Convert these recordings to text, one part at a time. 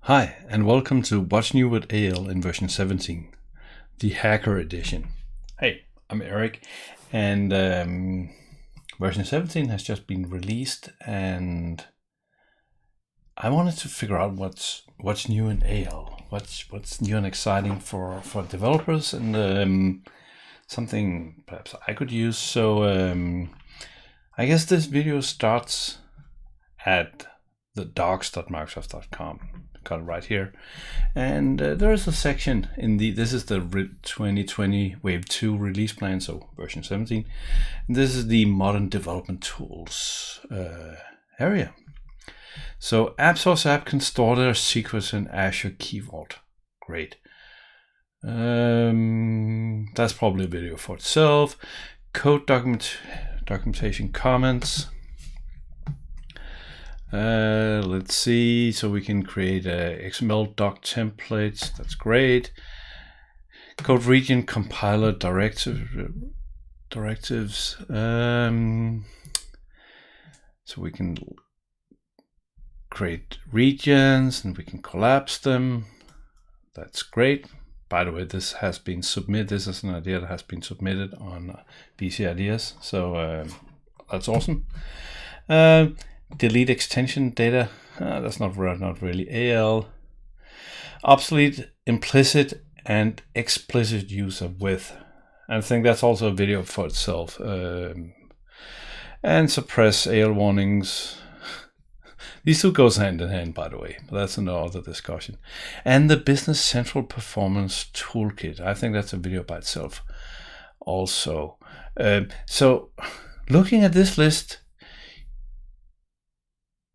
Hi, and welcome to What's New with AL in version 17, the Hacker Edition. Hey, I'm Eric, and version 17 has just been released, and I wanted to figure out what's new in AL, what's new and exciting for developers, and something perhaps I could use. So I guess this video starts at the docs.microsoft.com. Got it right here, and there is a section in this is the 2020 Wave 2 release plan, so version 17. And this is the modern development tools area. So App Source app can store their secrets in Azure Key Vault. Great. That's probably a video for itself. Code documentation comments. Let's see, so we can create XML doc templates. That's great. Code region compiler directives. So we can create regions and we can collapse them. That's great. By the way, this has been submitted. This is an idea that has been submitted on BC Ideas. So that's awesome. Delete extension data. That's not really AL. Obsolete implicit and explicit use of with. I think that's also a video for itself. And suppress AL warnings. These two goes hand in hand, by the way. But that's another discussion. And the Business Central Performance Toolkit. I think that's a video by itself also. So looking at this list,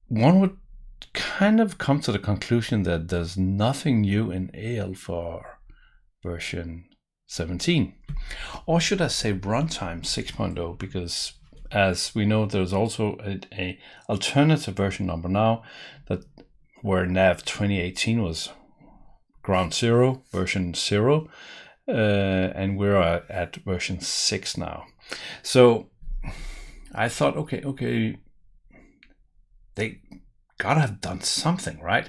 one would kind of come to the conclusion that there's nothing new in AL for version 17. Or should I say runtime 6.0, because as we know, there's also a alternative version number now that where nav 2018 was ground zero, version 0, and we're at version 6 now. So I thought, okay, they gotta have done something, right?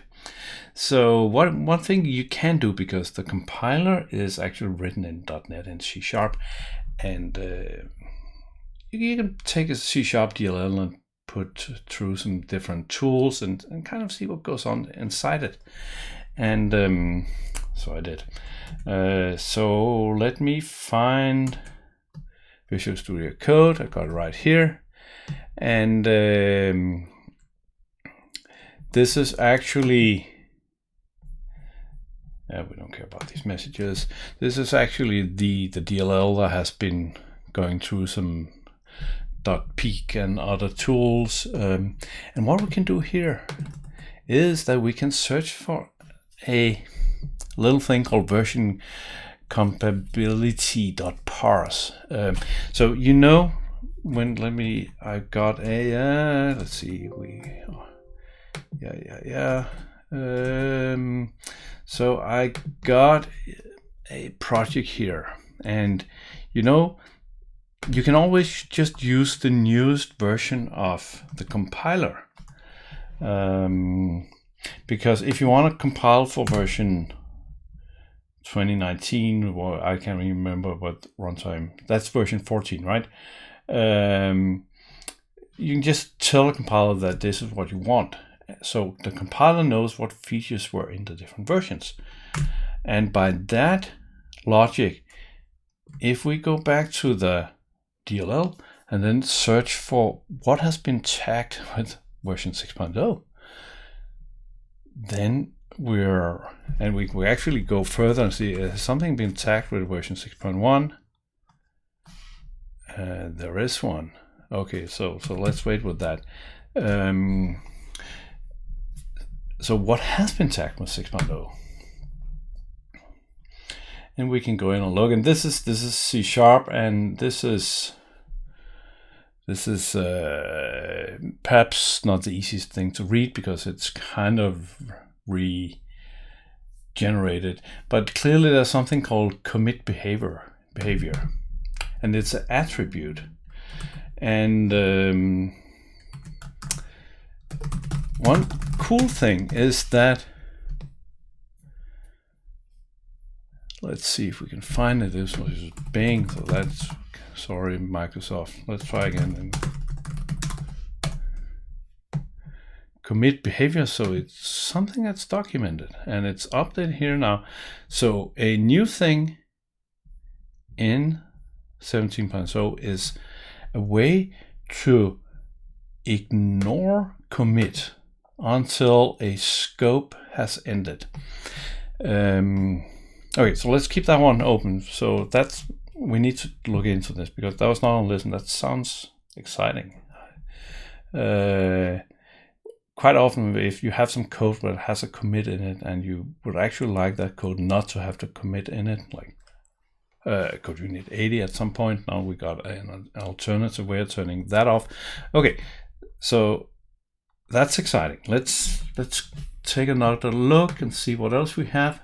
So one thing you can do, because the compiler is actually written in .NET and C#, and you can take a C# DLL and put through some different tools and kind of see what goes on inside it. And so I did. So let me find Visual Studio Code. I got it right here. And this is actually, we don't care about these messages. This is actually the DLL that has been going through some .peek and other tools. And what we can do here is that we can search for a little thing called version compatibility.parse. So you know, I got a, let's see, so I got a project here, and you know, you can always just use the newest version of the compiler, because if you want to compile for version 2019, or I can't remember what runtime, that's version 14, right? You can just tell the compiler that this is what you want. So the compiler knows what features were in the different versions. And by that logic, if we go back to the DLL and then search for what has been tagged with version 6.0, then we actually go further and see, has something been tagged with version 6.1? There is one. Okay, so let's wait with that. So what has been tagged with 6.0? And we can go in and look. And this is C#, and this is perhaps not the easiest thing to read because it's kind of regenerated. But clearly there's something called commit behavior, and it's an attribute. And one cool thing is that Let's see if we can find it. This was Bing, so that's, sorry, Microsoft. Let's try again. And commit behavior, so it's something that's documented and it's updated here now. So a new thing in 17.0 is a way to ignore commit until a scope has ended. Okay, so let's keep that one open. So that's, we need to look into this because that was not on the list and that sounds exciting. Quite often, if you have some code that has a commit in it and you would actually like that code not to have to commit in it, like code unit 80 at some point, now we got an alternative way of turning that off. Okay, so that's exciting. Let's take another look and see what else we have.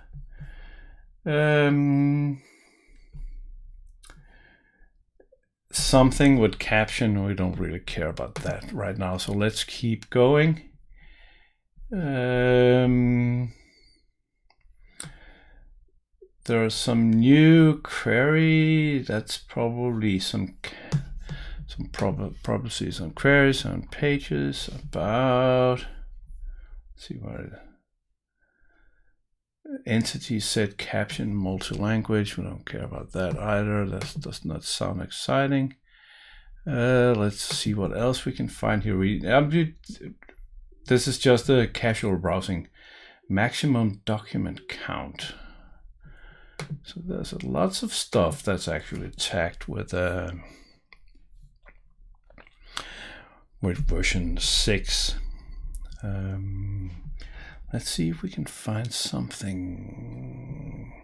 Something with caption, we don't really care about that right now, so let's keep going. There's some new query. That's probably some properties on queries on pages about. Let's see what entity set caption multi-language. We don't care about that either. That does not sound exciting. Let's see what else we can find here. This is just a casual browsing. Maximum document count. So there's lots of stuff that's actually tagged with version 6. Let's see if we can find something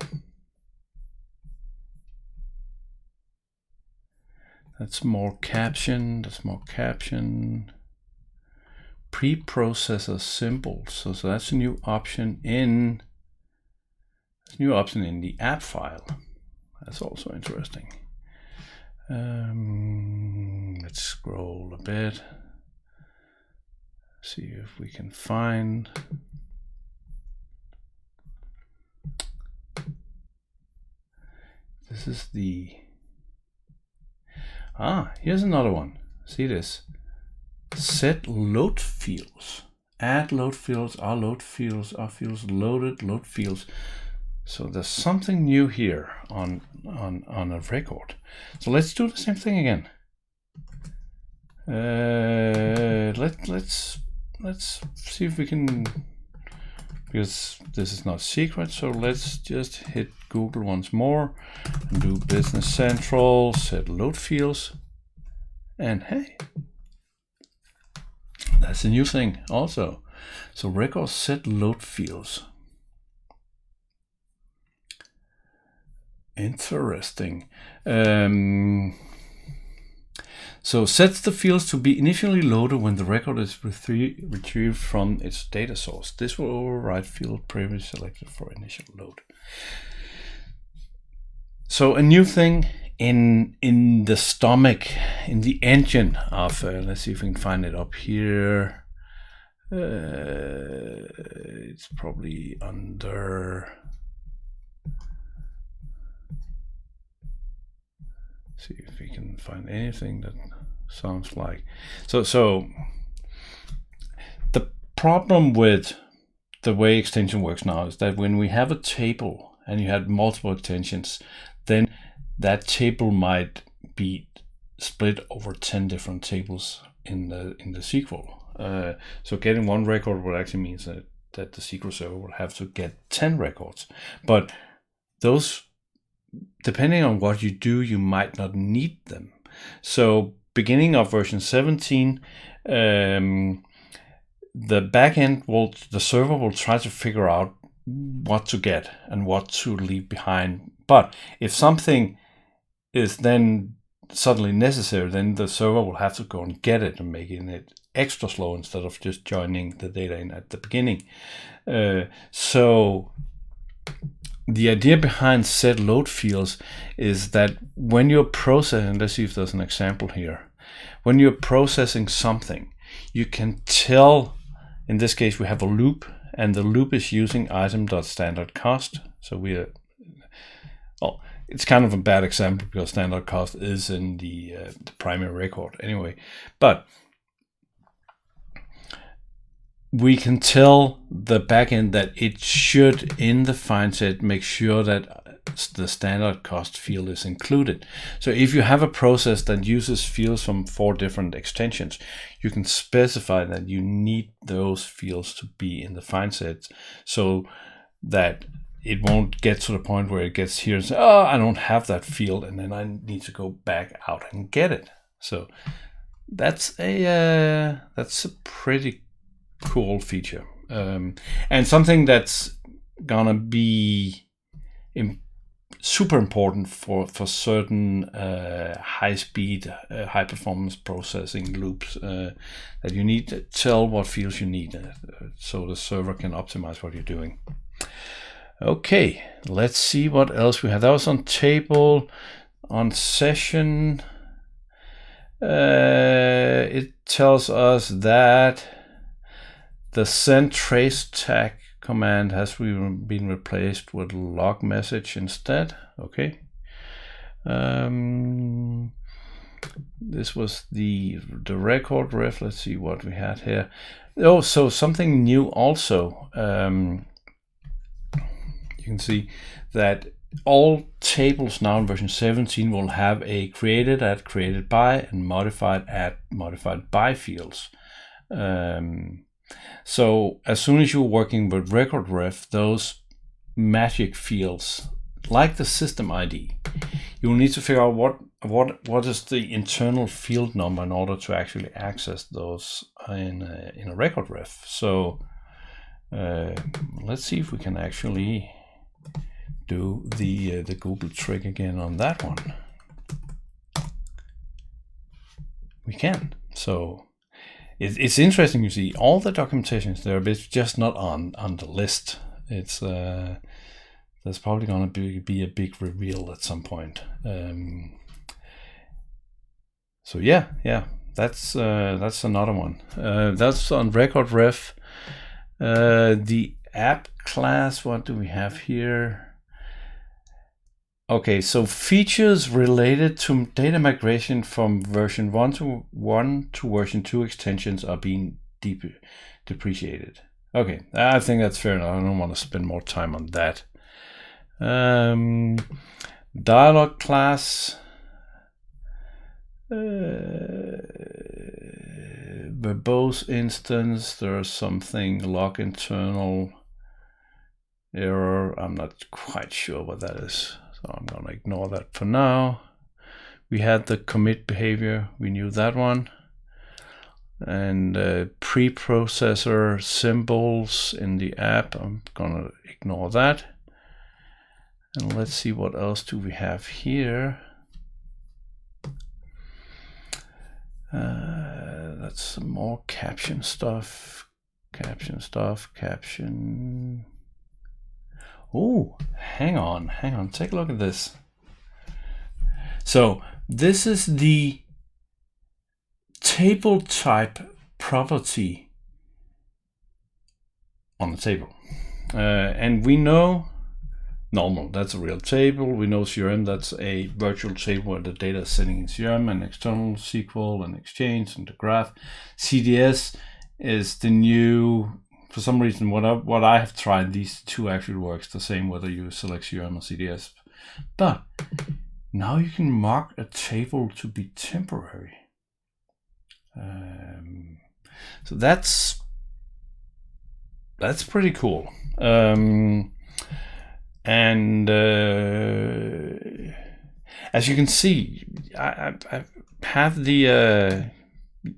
that's more caption. Preprocessor symbols. So that's a new option in the app file. That's also interesting. Let's scroll a bit. See if we can find. This is the. Here's another one. See this. Set load fields. Add load fields, are load fields, are fields loaded, load fields. So there's something new here on a record. So let's do the same thing again. Let's see if we can, because this is not secret. So let's just hit Google once more and do Business Central, set load fields, and hey. That's a new thing also. So record set load fields. Interesting. So sets the fields to be initially loaded when the record is retrieved from its data source. This will override field previously selected for initial load. So a new thing in the stomach, in the engine of, let's see if we can find it up here. It's probably under. See if we can find anything that sounds like. So the problem with the way extension works now is that when we have a table and you have multiple extensions, then that table might be split over 10 different tables in the SQL. So getting one record would actually mean that the SQL server will have to get 10 records. But those, depending on what you do, you might not need them. So beginning of version 17, the backend the server will try to figure out what to get and what to leave behind. But if something is then suddenly necessary, then the server will have to go and get it and making it extra slow instead of just joining the data in at the beginning. So the idea behind set load fields is that when you're processing, let's see if there's an example here. When you're processing something, you can tell, in this case, we have a loop, and the loop is using item.standardCost. So well, it's kind of a bad example because standard cost is in the primary record anyway, but we can tell the backend that it should, in the find set, make sure that the standard cost field is included. So if you have a process that uses fields from 4 different extensions, you can specify that you need those fields to be in the find set so that it won't get to the point where it gets here and say, oh, I don't have that field, and then I need to go back out and get it. So that's a pretty cool feature, and something that's gonna be super important for certain high-speed, high-performance processing loops that you need to tell what fields you need so the server can optimize what you're doing. Okay, let's see what else we have. That was on table. On session, it tells us that the send trace tag command has been replaced with log message instead. Okay. This was the record ref. Let's see what we had here. Oh, so something new also. You can see that all tables now in version 17 will have a created at, created by, and modified at, modified by fields. So as soon as you're working with record ref, those magic fields, like the system ID, you will need to figure out what is the internal field number in order to actually access those in a record ref. So let's see if we can actually do the Google trick again on that one. We can. So it's interesting. You see all the documentations there, but it's just not on the list. It's there's probably going to be a big reveal at some point. So yeah, that's another one. That's on record ref. The app class. What do we have here? Okay, so features related to data migration from version 1.1 to version 2 extensions are being depreciated. Okay, I think that's fair enough. I don't want to spend more time on that. Dialog class. Verbose instance, there's something log internal error. I'm not quite sure what that is. So I'm going to ignore that for now. We had the commit behavior. We knew that one. And preprocessor symbols in the app. I'm going to ignore that. And let's see what else do we have here. That's some more caption stuff. Caption. Oh, hang on. Take a look at this. So this is the table type property on the table. And we know normal, that's a real table. We know CRM, that's a virtual table where the data is sitting in CRM, and external SQL and Exchange and the graph. CDS is the new, for some reason, what I have tried, these two actually works the same whether you select CRM or CDS. But now you can mark a table to be temporary. So that's pretty cool. And as you can see, I have the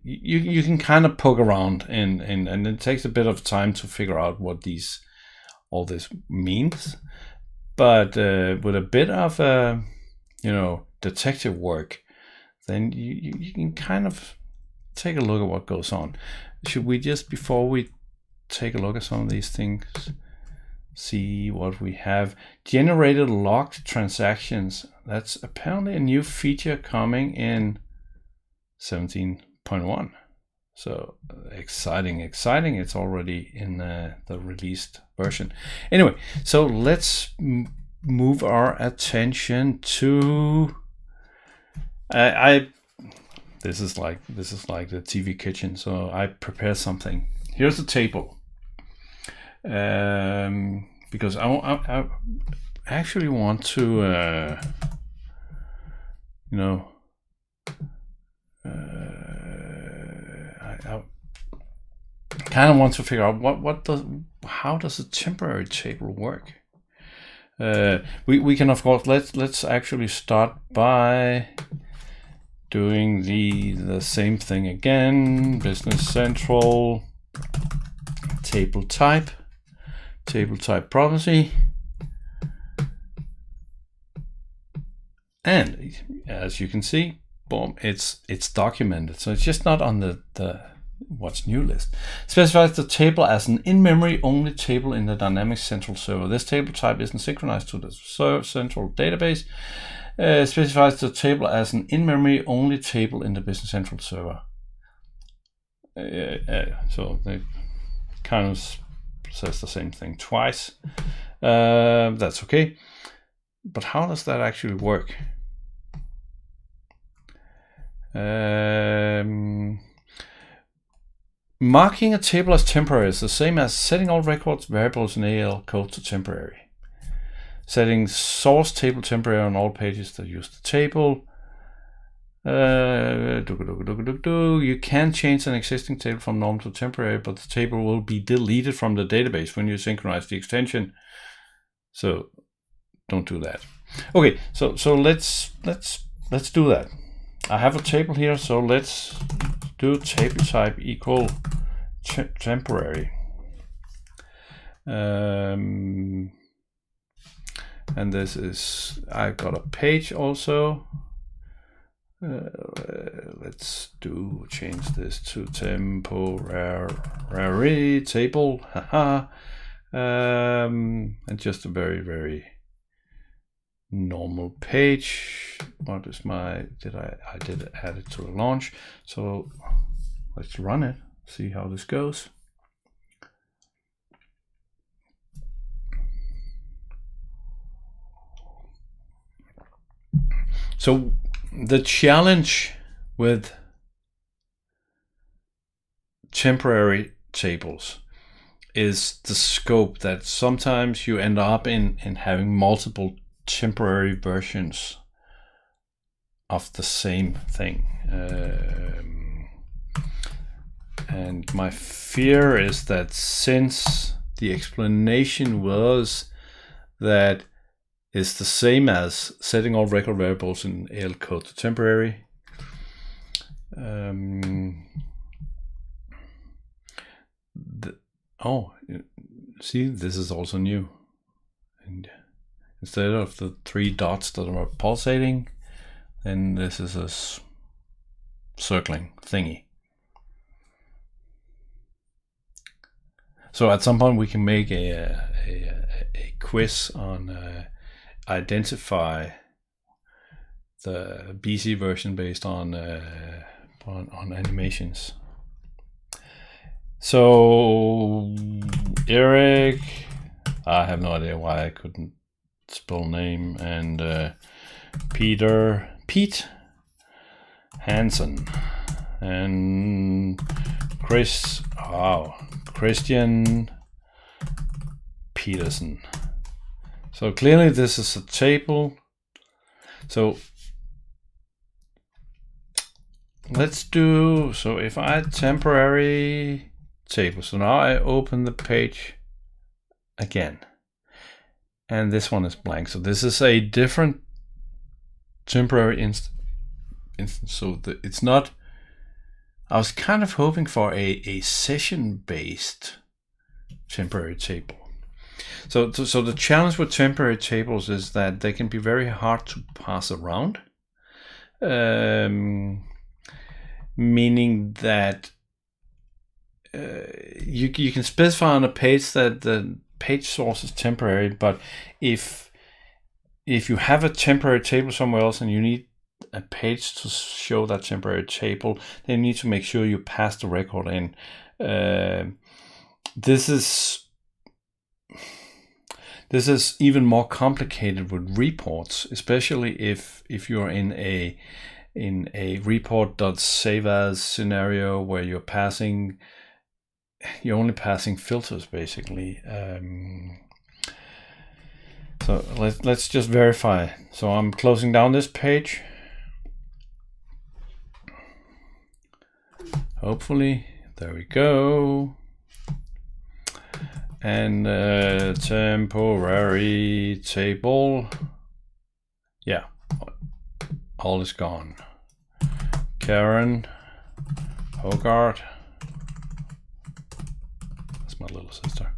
you can kind of poke around and it takes a bit of time to figure out what all this means, but with a bit of detective work, then you can kind of take a look at what goes on. Should we just, before we take a look at some of these things, see what we have? Generated logged transactions. That's apparently a new feature coming in 17.1. So exciting. It's already in the released version. Anyway, so let's move our attention to this is like the TV kitchen. So I prepare something. Here's a table, because I actually want to I kind of want to figure out how does a temporary table work. We can, of course, let's actually start by doing the same thing again. Business Central, table type property, and as you can see, boom, it's documented. So it's just not on the what's new list. Specifies the table as an in-memory only table in the Dynamics Central server. This table type isn't synchronized to the central database. Specifies the table as an in-memory only table in the Business Central server. So they kind of says the same thing twice. That's okay. But how does that actually work? Marking a table as temporary is the same as setting all records variables in AL code to temporary. Setting source table temporary on all pages that use the table. You can change an existing table from normal to temporary, but the table will be deleted from the database when you synchronize the extension. So don't do that. Okay, so let's do that. I have a table here, so let's do table type equal temporary. And this is, I've got a page also. Let's change this to temporary table. And just a very, very normal page. What is my, I did add it to the launch. So let's run it, see how this goes. So the challenge with temporary tables is the scope, that sometimes you end up in having multiple temporary versions of the same thing. And my fear is that since the explanation was that it's the same as setting all record variables in AL code to temporary, see, this is also new. And instead of the 3 dots that are pulsating, then this is a circling thingy. So at some point we can make a quiz on identify the BC version based on animations. So Eric, I have no idea why I couldn't spell name, and Pete Hansen, and Christian Peterson. So clearly this is a table. So let's do, so if I add temporary table, so now I open the page again, and this one is blank. So this is a different temporary instance. So it's not, I was kind of hoping for a session-based temporary table. So the challenge with temporary tables is that they can be very hard to pass around, meaning that you can specify on a page that the page source is temporary, but if you have a temporary table somewhere else and you need a page to show that temporary table, then you need to make sure you pass the record in. This This is even more complicated with reports, especially if you're in a report.saveas scenario where you're only passing filters basically. So let's just verify. So I'm closing down this page. Hopefully, there we go. And temporary table. Yeah, all is gone. Karen Hogarth. That's my little sister.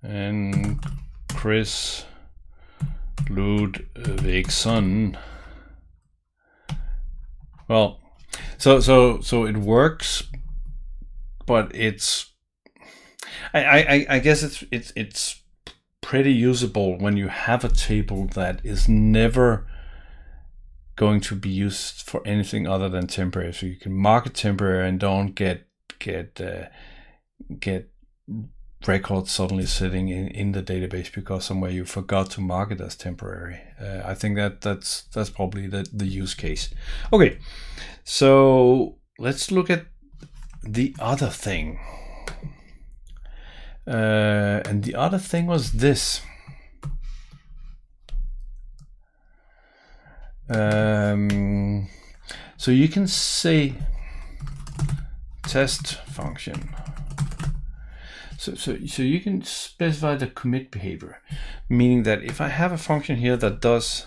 And Chris Ludvigsson. Well, so it works, but it's I guess it's pretty usable when you have a table that is never going to be used for anything other than temporary. So you can mark it temporary and don't get records suddenly sitting in the database because somewhere you forgot to mark it as temporary. I think that's probably the use case. Okay, so let's look at the other thing. And the other thing was this. So you can say test function. So you can specify the commit behavior, meaning that if I have a function here that does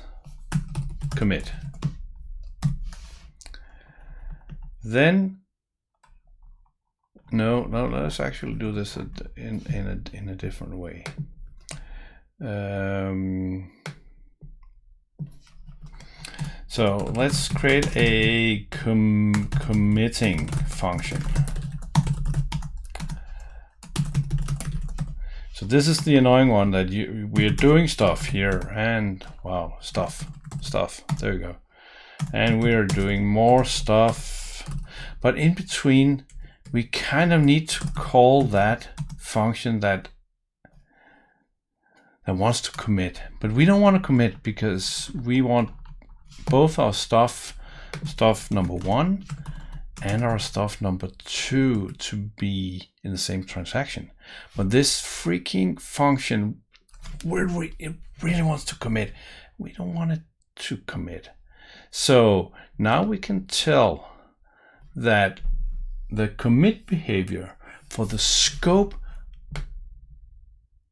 commit, then no, let's actually do this in a different way. So let's create a committing function. So this is the annoying one that we're doing stuff here, and wow, stuff, there you go. And we're doing more stuff, but in between we kind of need to call that function that wants to commit, but we don't want to commit because we want both our stuff number 1 and our stuff number 2 to be in the same transaction. But this freaking function, it really wants to commit. We don't want it to commit. So now we can tell that the commit behavior for the scope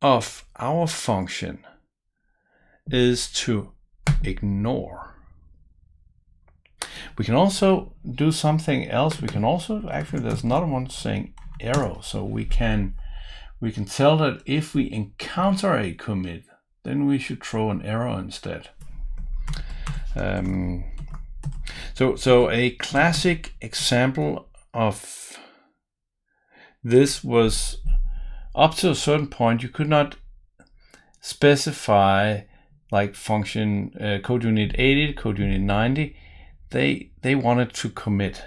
of our function is to ignore. We can also do something else. We can also, actually there's another one saying arrow. So we can tell that if we encounter a commit, then we should throw an arrow instead. So a classic example of this was up to a certain point you could not specify like function code unit 80, code unit 90. They wanted to commit,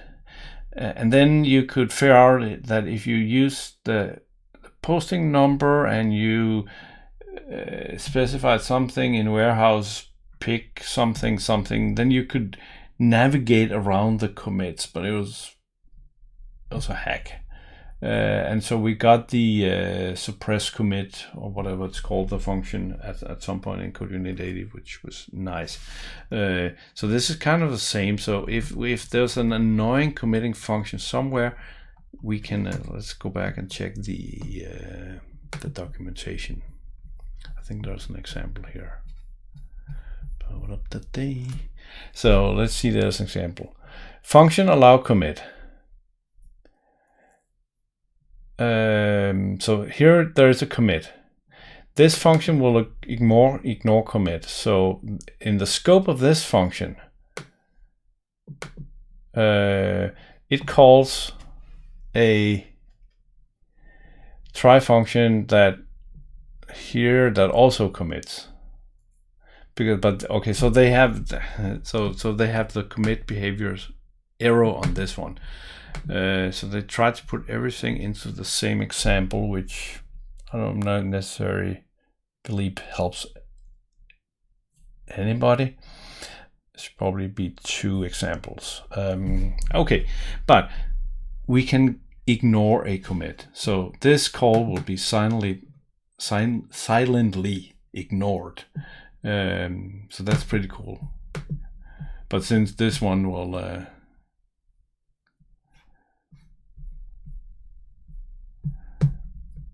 and then you could figure out that if you use the posting number and you specified something in warehouse pick something, then you could navigate around the commits, but it was a hack. And so we got the suppress commit, or whatever it's called, the function at some point in code unit 80, which was nice. So this is kind of the same. So if there's an annoying committing function somewhere, we can let's go back and check the documentation. I think there's an example here. Power up the day. So let's see, there's an example. Function allow commit. So here there is a commit. This function will ignore commit. So in the scope of this function, it calls a try function that also commits. So they have the commit behaviors arrow on this one. So they try to put everything into the same example, which I don't necessarily believe helps anybody. There should probably be 2 examples. Okay, but we can ignore a commit. So this call will be silently ignored. So that's pretty cool. But since this one will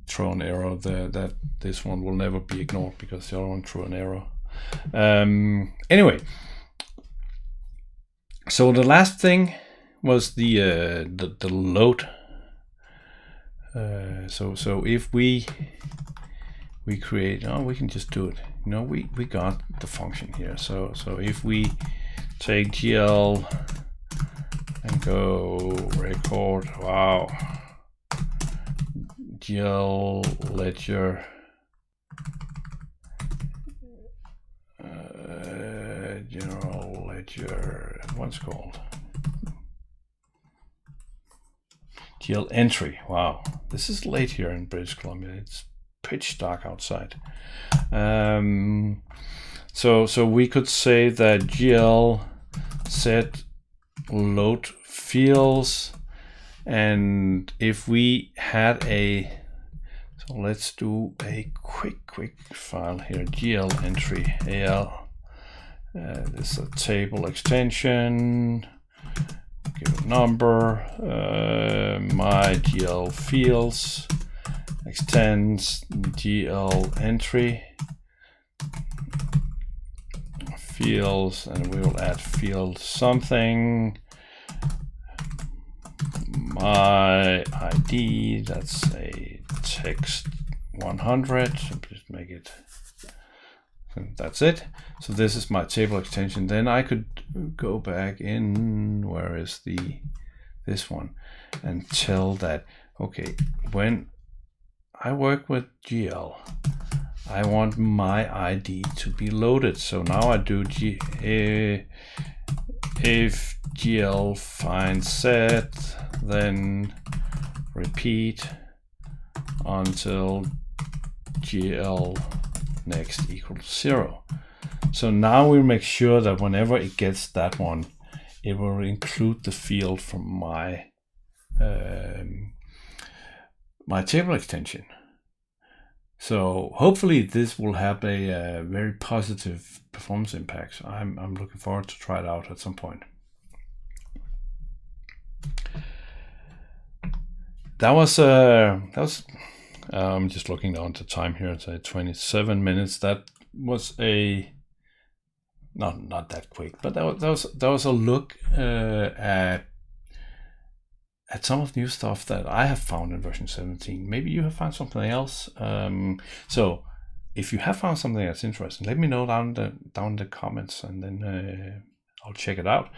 throw an error, that this one will never be ignored because the other one threw an error. Anyway, so the last thing was the load. So if we create, we can just do it. We got the function here. So if we take GL and go record, wow, GL ledger, general ledger, what's called? GL entry. Wow, this is late here in British Columbia. It's pitch dark outside. So we could say that GL set load fields, and if we had so let's do a quick file here. GL entry al. This is a table extension. Give a number. My GL fields extends GL entry fields, and we will add field something. My ID, that's a text 100. Just make it. That's it. So this is my table extension. Then I could go back in, where is this one, and tell that, okay, when I work with GL, I want my ID to be loaded. So now I do if GL finds set, then repeat until GL next equals 0. So now we'll make sure that whenever it gets that one, it will include the field from my my table extension. So hopefully this will have a very positive performance impact. I'm looking forward to try it out at some point. That was I'm just looking down the time here. It's 27 minutes. That was not that quick, but that was a look at some of the new stuff that I have found in version 17. Maybe you have found something else. So if you have found something that's interesting, let me know down the comments, and then I'll check it out.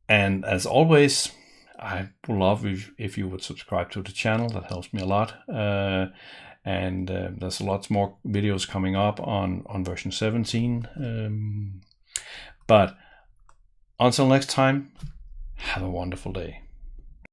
And as always, I would love if you would subscribe to the channel. That helps me a lot. And there's lots more videos coming up on version 17. But until next time, have a wonderful day.